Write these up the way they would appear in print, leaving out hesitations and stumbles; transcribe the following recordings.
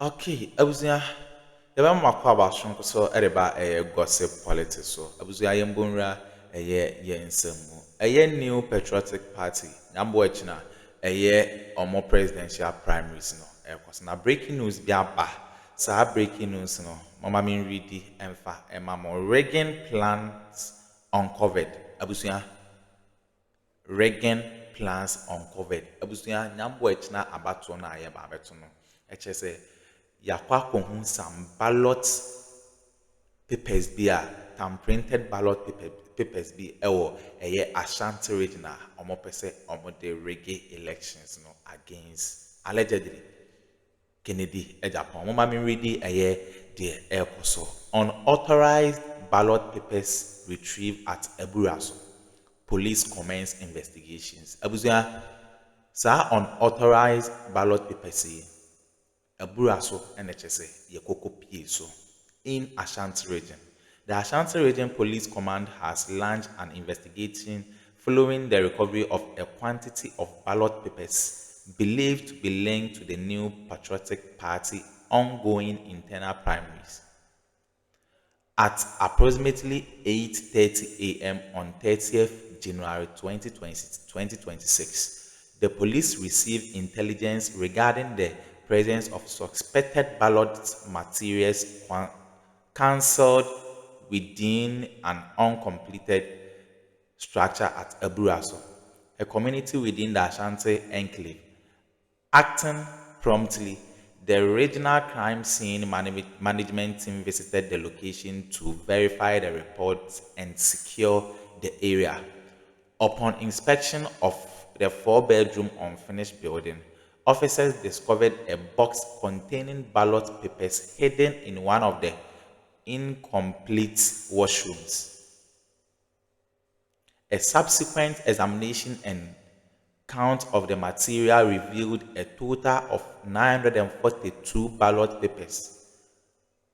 Okay, abusua yaba makwa abashon so ereba gossip politics so abusua yembonra yensem mu new patriotic party nambo echina omo presidential primaries no na breaking news bi aba sa breaking news no mama min read emfa emamo Reagan plans uncovered abusua Reagan plans uncovered abusua nambo echina abato na ayeba abeto no echese yakwa kohun some ballot papers bi tam printed ballot papers bi ewo Ashanti region omo pese omo de reggae elections no against allegedly Kennedy Japan mama mi ready the ekoso unauthorized ballot papers retrieved at Eburaso police commence investigations abuzia sa unauthorized ballot papers Eburaso NHS Yekoko Pieso in Ashanti region. The Ashanti region police command has launched an investigation following the recovery of a quantity of ballot papers believed to be linked to the new Patriotic Party ongoing internal primaries. At approximately 8:30 a.m. on 30th January 2026, the police received intelligence regarding the presence of suspected ballot materials cancelled within an uncompleted structure at Eburaso, a community within the Ashanti enclave. Acting promptly, the regional crime scene management team visited the location to verify the reports and secure the area. Upon inspection of the 4-bedroom unfinished building, officers discovered a box containing ballot papers hidden in one of the incomplete washrooms. A subsequent examination and count of the material revealed a total of 942 ballot papers.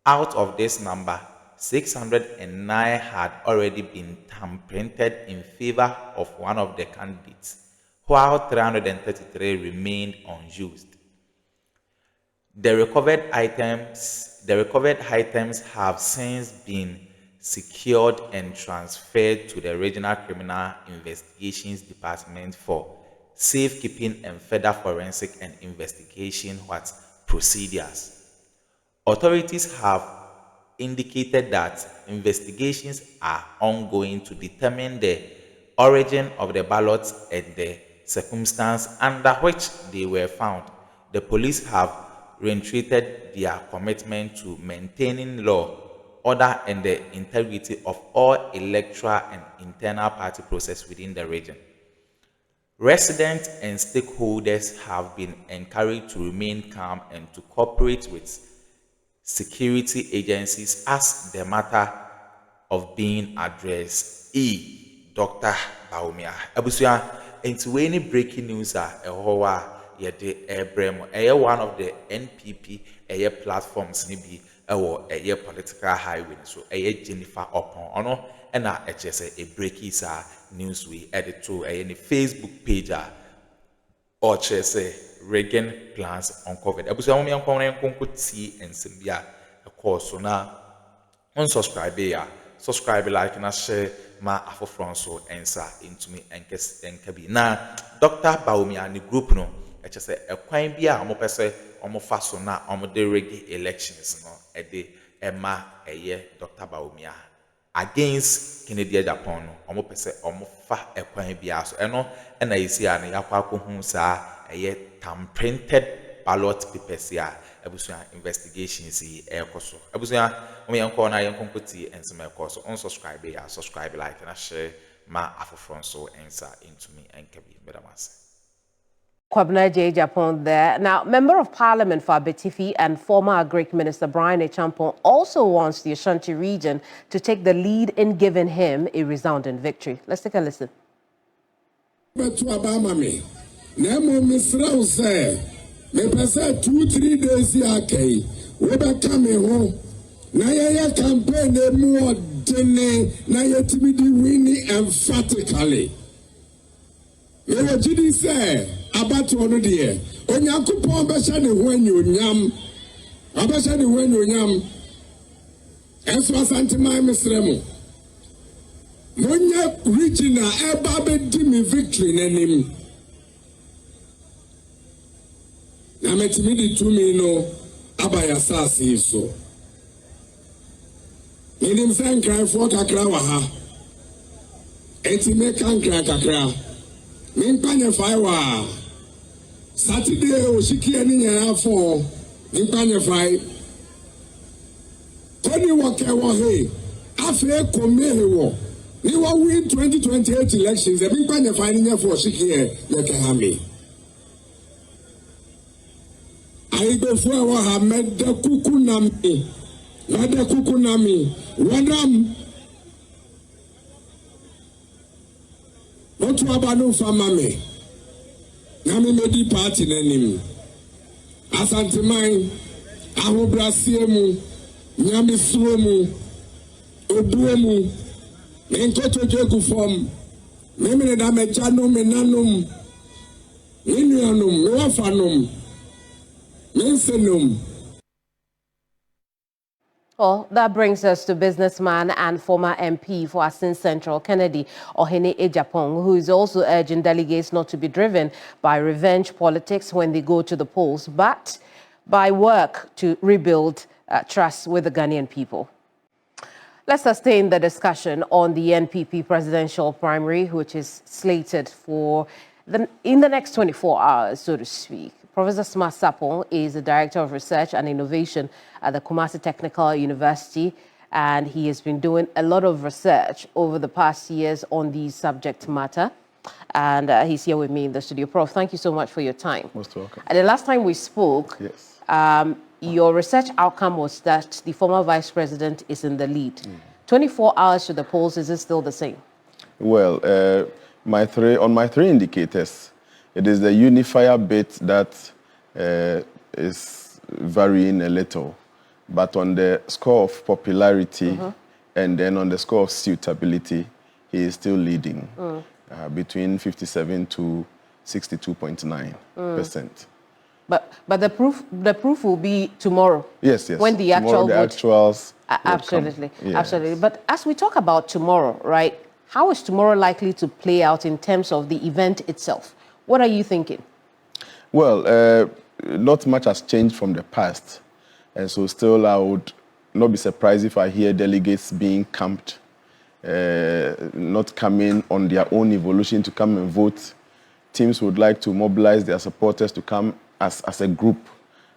Out of this number, 609 had already been printed in favor of one of the candidates, while 333 remained unused. The recovered items have since been secured and transferred to the Regional Criminal Investigations Department for safekeeping and further forensic and investigation procedures. Authorities have indicated that investigations are ongoing to determine the origin of the ballots and the circumstance under which they were found. The police have reiterated their commitment to maintaining law, order, and the integrity of all electoral and internal party process within the region. Residents and stakeholders have been encouraged to remain calm and to cooperate with security agencies as the matter of being addressed. Dr. Bawumia. Abusua, into any breaking news one of the NPP platforms nibi political highway so Jennifer upon ono and a breaking news we edit to any Facebook page or Reagan plans uncovered. Abusua mo yan konko ti ensembia a course so na unsubscribe subscribe, like, and share my afro so answer into me and kabi na Dr. Bawumia and the group no say a kwan bia omo pese omo fa so na omo de reggae elections no de emma Dr. Bawumia against Kennedy Japan no omo pese omo fa a kwan bia so eno na yesi a na yakwa akohu sa tam printed ballot papers ya abusua investigations ekoso abusua mo yanko na yanko kuti ensema ekoso unsubscribe subscribe, like, and share my afro so answer into me and kabi bedamase Kwabena J. Japan there. Now, Member of Parliament for Abetifi and former Agric Minister Brian Echampong also wants the Ashanti region to take the lead in giving him a resounding victory. Let's take a listen. Me pesa 2-3 days okay. We be coming home. Na ya campaign the more dene na ya timidi winning emphatically. Me what say about one day. Onyankopon be sha ne ho anyonyam. Abasha the when you yam. Eso Ashanti my Mr. Monya regional eba di me victory n'anim. Na metimi di tumi no abaya sase so. Medim san cry for kakra wa ha. Eti me kan kra kakra. Me mpanye fai wa. Saturday o shiki ani nyara for. Me mpanye fai. Tony wake wa he. Afi kome he wo. We will win 2028 elections. The people are finding for Shiki, Yakahami. I go for what made the Kukunami. Made Kukunami. Wadam. What Wabano for Mammy? Nami made party name. Asante mine. Aho Brasiemu. Nyami Suomu. Obuemu. Menkoto jogu form. Memene da mechano menanum. Minuanum, mewafanum. Mensenum. Well, that brings us to businessman and former MP for Asin Central, Kennedy Ohene Ejapong, who is also urging delegates not to be driven by revenge politics when they go to the polls, but by work to rebuild trust with the Ghanaian people. Let's sustain the discussion on the NPP presidential primary, which is slated for in the next 24 hours, so to speak. Professor Smart Sapon is the Director of Research and Innovation at the Kumasi Technical University, and he has been doing a lot of research over the past years on the subject matter. And he's here with me in the studio. Prof, thank you so much for your time. Most welcome. And the last time we spoke, yes. Your research outcome was that the former vice president is in the lead. 24 hours to the polls, is it still the same? Well, on my three indicators, it is the unifier bit that is varying a little. But on the score of popularity and then on the score of suitability, he is still leading between 57 to 62.9%. But the proof will be tomorrow. Yes, yes. When the actuals. Absolutely, yes. absolutely. But as we talk about tomorrow, right? How is tomorrow likely to play out in terms of the event itself? What are you thinking? Well, not much has changed from the past, and so still I would not be surprised if I hear delegates being camped, not coming on their own evolution to come and vote. Teams would like to mobilize their supporters to come as a group.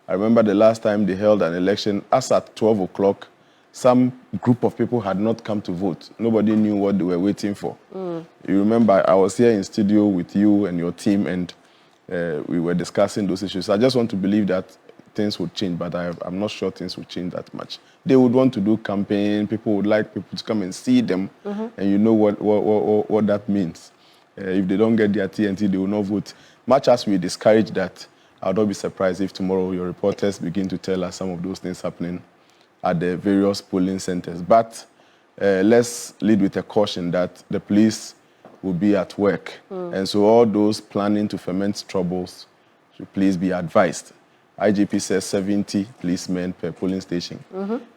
I remember the last time they held an election, as at 12 o'clock, some group of people had not come to vote. Nobody knew what they were waiting for. You remember I was here in studio with you and your team, and we were discussing those issues. I just want to believe that things would change, but I'm not sure things would change that much. They would want to do campaign. People would like people to come and see them, and you know what that means. If they don't get their TNT, they will not vote. Much as we discourage that, I would not be surprised if tomorrow your reporters begin to tell us some of those things happening at the various polling centers. But let's lead with a caution that the police will be at work. And so all those planning to ferment troubles should please be advised. IGP says 70 policemen per polling station.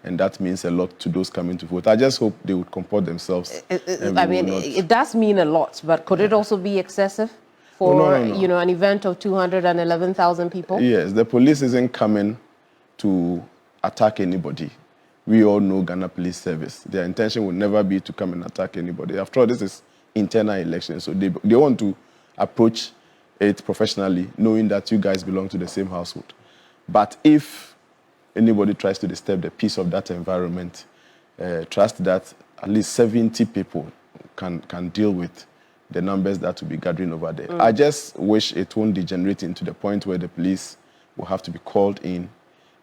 And that means a lot to those coming to vote. I just hope they would comport themselves. I mean, it does mean a lot, but could it also be excessive for, no. you know, an event of 211,000 people? Yes, the police isn't coming to attack anybody. We all know Ghana Police Service. Their intention would never be to come and attack anybody. After all, this is internal election, so they want to approach it professionally, knowing that you guys belong to the same household. But if anybody tries to disturb the peace of that environment, trust that at least 70 people can deal with the numbers that will be gathering over there. I just wish it won't degenerate into the point where the police will have to be called in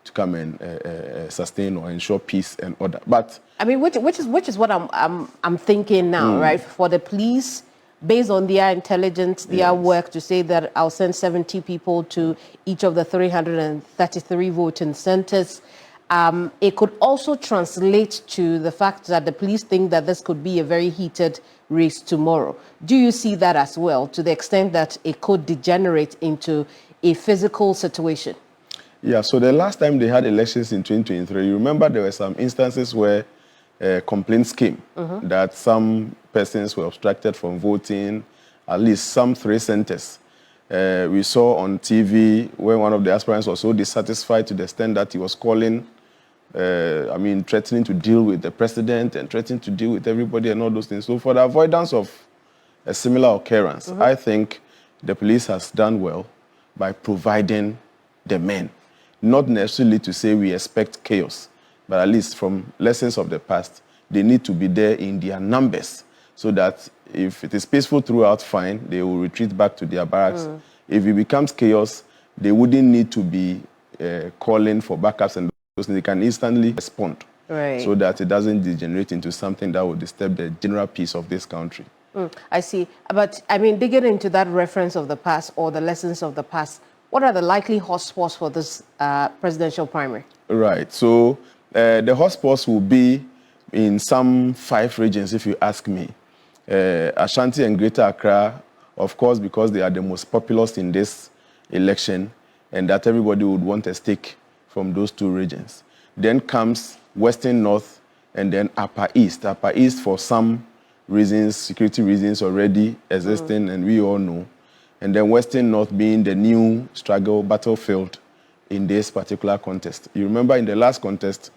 to come and sustain or ensure peace and order. But I mean, which is what I'm thinking now, right? For the police, based on their intelligence, their work, to say that I'll send 70 people to each of the 333 voting centers. It could also translate to the fact that the police think that this could be a very heated race tomorrow. Do you see that as well, to the extent that it could degenerate into a physical situation? Yeah, so the last time they had elections in 2023, you remember there were some instances where complaints came that some persons were obstructed from voting, at least some 3 centers. We saw on TV where one of the aspirants was so dissatisfied to the extent that he was calling, threatening to deal with the president and threatening to deal with everybody and all those things. So for the avoidance of a similar occurrence, I think the police has done well by providing the men. Not necessarily to say we expect chaos, but at least from lessons of the past, they need to be there in their numbers so that if it is peaceful throughout, fine, they will retreat back to their barracks. If it becomes chaos, they wouldn't need to be calling for backups and those things. They can instantly respond so that it doesn't degenerate into something that would disturb the general peace of this country. I see. But, digging into that reference of the past or the lessons of the past, what are the likely hotspots for this presidential primary? Right. So the hotspots will be in some 5 regions, if you ask me. Ashanti and Greater Accra, of course, because they are the most populous in this election, and that everybody would want a stake from those 2 regions. Then comes Western North, and then Upper East. Upper East, for some reasons, security reasons already existing, and we all know. And then Western North being the new struggle battlefield in this particular contest. You remember in the last contest,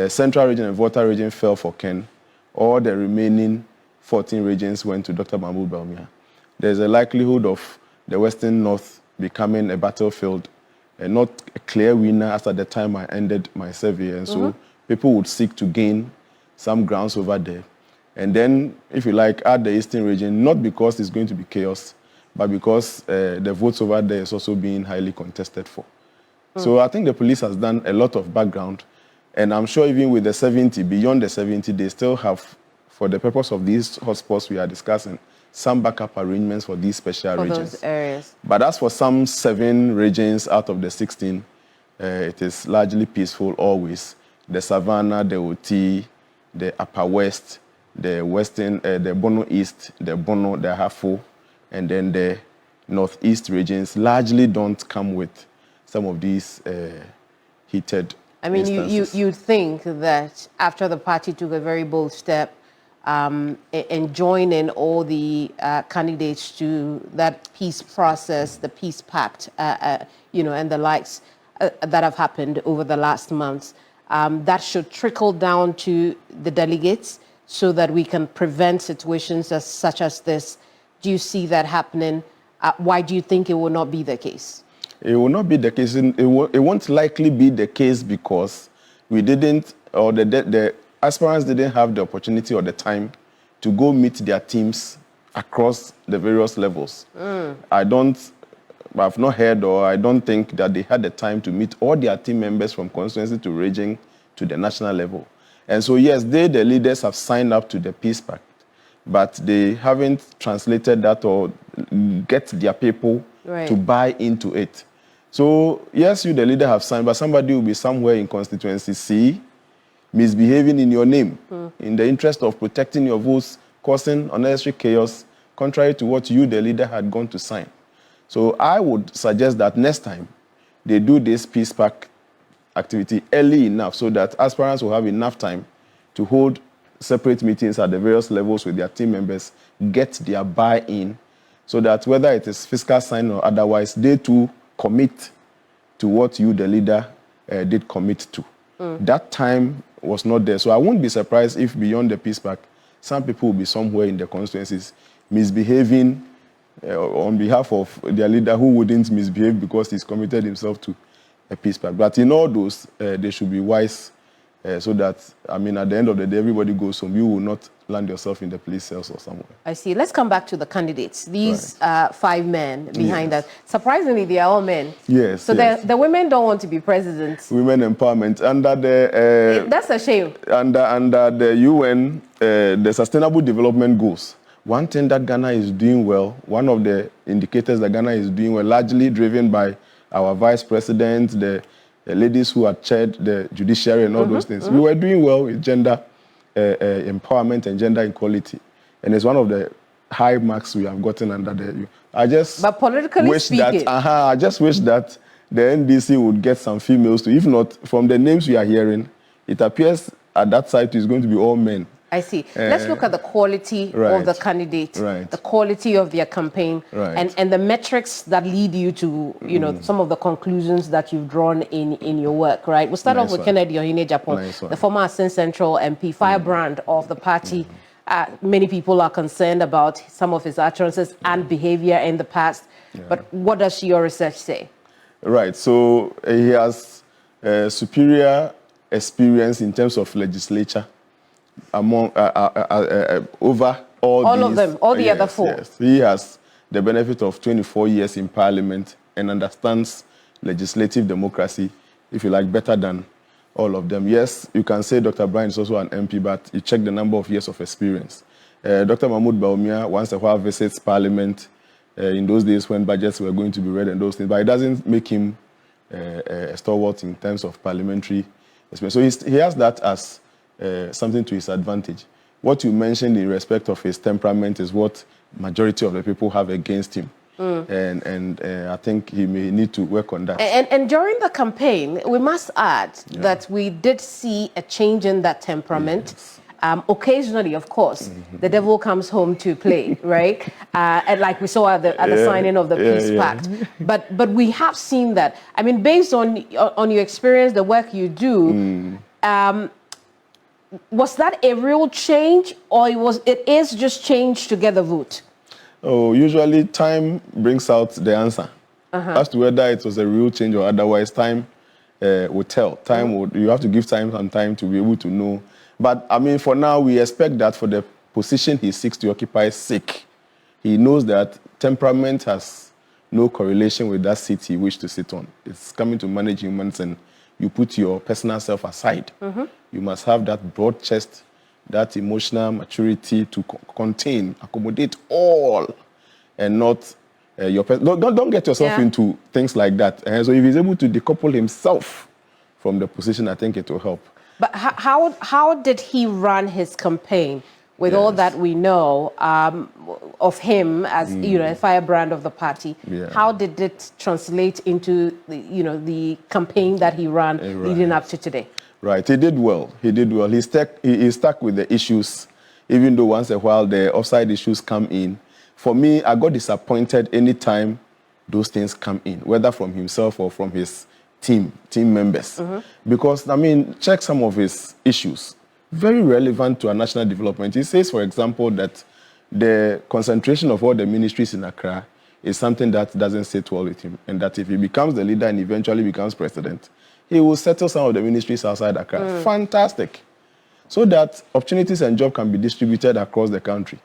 Central Region and Volta Region fell for Ken. All the remaining 14 regions went to Dr. Bawumia. There's a likelihood of the Western North becoming a battlefield, and not a clear winner as at the time I ended my survey. And so people would seek to gain some grounds over there. And then, if you like, add the Eastern Region, not because it's going to be chaos, but because the votes over there is also being highly contested for. So I think the police has done a lot of background, and I'm sure even with the 70, beyond the 70, they still have, for the purpose of these hotspots we are discussing, some backup arrangements for these special regions. Those areas. But as for some 7 regions out of the 16, it is largely peaceful always. The Savannah, the Oti, the Upper West, the Western, the Bono East, the Bono, the Hafo, and then the Northeast regions largely don't come with some of these heated instances. You think that after the party took a very bold step in joining all the candidates to that peace process, the peace pact, and the likes that have happened over the last months, that should trickle down to the delegates so that we can prevent situations such as this. Do you see that happening? Why do you think it will not be the case? It will not be the case. It won't likely be the case because we didn't, or the aspirants didn't have the opportunity or the time to go meet their teams across the various levels. I've not heard, or I don't think that they had the time to meet all their team members from constituency to region to the national level. And so, yes, the leaders have signed up to the peace pact, but they haven't translated that or get their people to buy into it. So, yes, you, the leader, have signed, but somebody will be somewhere in constituency C, misbehaving in your name, in the interest of protecting your votes, causing unnecessary chaos, contrary to what you, the leader, had gone to sign. So I would suggest that next time they do this peace pact activity early enough so that aspirants will have enough time to hold separate meetings at the various levels with their team members, get their buy-in, so that whether it is fiscal sign or otherwise, they too commit to what you, the leader, did commit to. That time was not there. So I won't be surprised if beyond the peace pact, some people will be somewhere in the constituencies misbehaving on behalf of their leader who wouldn't misbehave because he's committed himself to a peace pact. But in all those, they should be wise so that, at the end of the day, everybody goes home. You will not land yourself in the police cells or somewhere. I see. Let's come back to the candidates. These 5 men behind us. Surprisingly, they are all men. Yes. So the women don't want to be presidents. Women empowerment. Under the... that's a shame. Under the UN, the Sustainable Development Goals, one thing that Ghana is doing well, one of the indicators that Ghana is doing well, largely driven by our vice president, the ladies who had chaired the judiciary and all those things. We were doing well with gender empowerment and gender equality. And it's one of the high marks we have gotten under the... I just but politically wish speaking... I just wish that the NDC would get some females too. If not, from the names we are hearing, it appears at that side is going to be all men. I see. Let's look at the quality of the candidate, the quality of their campaign, and the metrics that lead you to, you know, some of the conclusions that you've drawn in your work, right? We'll start off with Kennedy Ohene Japan, the former Assin Central MP, firebrand of the party. Many people are concerned about some of his utterances and behavior in the past. But what does your research say? Right. So he has superior experience in terms of legislature among over all of them, all the other four. Yes. He has the benefit of 24 years in parliament and understands legislative democracy, if you like, better than all of them. Yes, you can say Dr. Brian is also an MP, but you check the number of years of experience. Dr. Mahmoud Bawumia once a while visits parliament in those days when budgets were going to be read and those things, but it doesn't make him a stalwart in terms of parliamentary experience. So he has that as something to his advantage. What you mentioned in respect of his temperament is what majority of the people have against him. And I think he may need to work on that. And during the campaign, we must add that we did see a change in that temperament. Occasionally, of course, the devil comes home to play, right? And like we saw at the signing of the peace pact. But we have seen that. I mean, based on your experience, the work you do, was that a real change, or it is just change to get the vote? Oh, usually time brings out the answer. As to whether it was a real change or otherwise, time will tell. You have to give time some time to be able to know. But I mean, for now, we expect that for the position he seeks to occupy sake, he knows that temperament has no correlation with that seat he wished to sit on. It's coming to manage humans, and you put your personal self aside. You must have that broad chest, that emotional maturity to contain, accommodate all, and not your don't get yourself into things like that. And so if he's able to decouple himself from the position, I think it will help. But how did he run his campaign with all that we know of him as a firebrand of the party? How did it translate into the campaign that he ran leading up to today? Right, he did well. He stuck with the issues, even though once in a while the offside issues come in. For me, I got disappointed anytime those things come in, whether from himself or from his team members. Because, I mean, check some of his issues. Very relevant to our national development. He says, for example, that the concentration of all the ministries in Accra is something that doesn't sit well with him, and that if he becomes the leader and eventually becomes president, he will settle some of the ministries outside Accra. Fantastic. So that opportunities and jobs can be distributed across the country.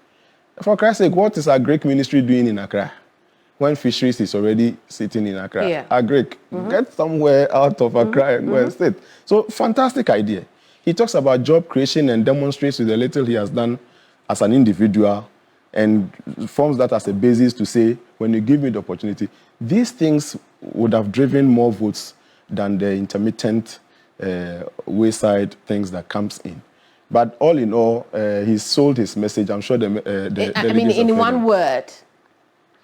For Christ's sake, what is our Greek ministry doing in Accra when fisheries is already sitting in Accra? Our Greek, get somewhere out of Accra and go and sit. So, fantastic idea. He talks about job creation and demonstrates with the little he has done as an individual and forms that as a basis to say, when you give me the opportunity, these things would have driven more votes than the intermittent wayside things that comes in. But all in all, he sold his message. I'm sure I mean, in one word,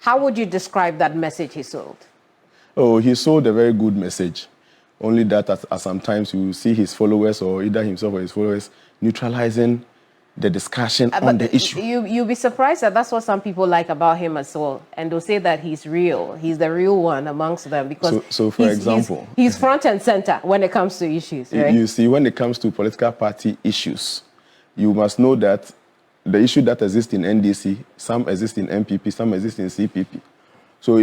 how would you describe that message he sold? Oh, he sold a very good message. Only that at sometimes you see his followers, or either himself or his followers, neutralizing the discussion on the issue. You'll be surprised that that's what some people like about him as well. And they'll say that he's real. He's the real one amongst them. Because so for example, he's front and center when it comes to issues, right? You see, when it comes to political party issues, you must know that the issue that exists in NDC, some exist in NPP, some exist in CPP. So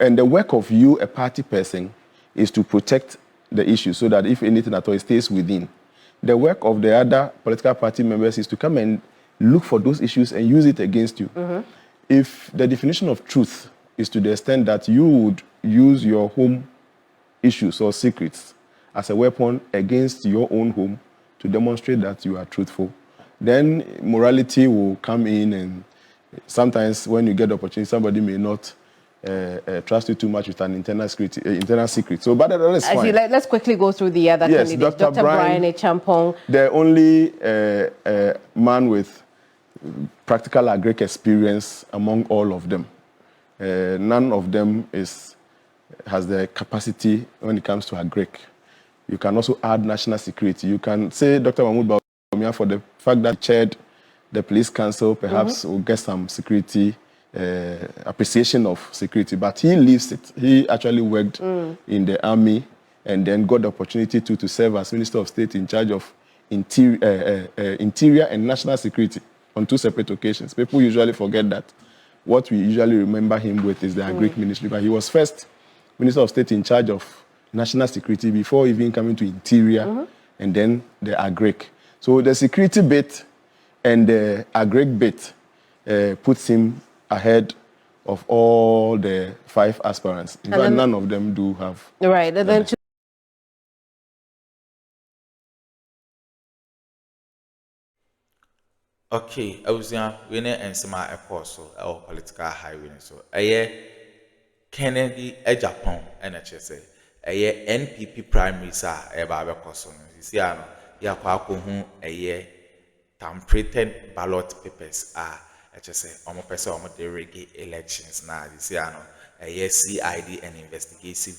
and the work of you, a party person, is to protect the issue so that if anything at all, it stays within. The work of the other political party members is to come and look for those issues and use it against you. If the definition of truth is to the extent that you would use your home issues or secrets as a weapon against your own home to demonstrate that you are truthful, then morality will come in, and sometimes when you get the opportunity, somebody may not trust you too much with an internal secret. So, but that is fine. Let's quickly go through the other candidates. Dr. Brian Champong. The only man with practical agric experience among all of them. None of them is has the capacity when it comes to agric. You can also add national security. You can say Dr. Mahmoud Bawumia, for the fact that he chaired the police council, perhaps will get some security, appreciation of security, but he leaves it. He actually worked in the army and then got the opportunity to serve as Minister of State in charge of interior and national security on 2 separate occasions. People usually forget that. What we usually remember him with is the agric ministry, but he was first Minister of State in charge of national security before even coming to interior and then the agric. So the security bit and the agric bit puts him ahead of all the 5 aspirants. In fact, none of them do have. Right, and then Okay, I was we ne ensema ekọ so political highway so Kennedy Japan NHS NPP primaries ba abekọ so no sisi ano ya kwa akohu tamprated ballot papers HSA omo pese omo de regi elections na sisi ano CID and investigative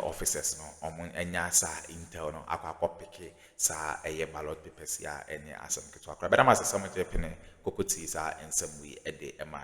officers no omo anya sa intel no akwa peke sa ballot papers ya ene asem keto akra beda ma asem je pene kokoti sa ensem wi ede mi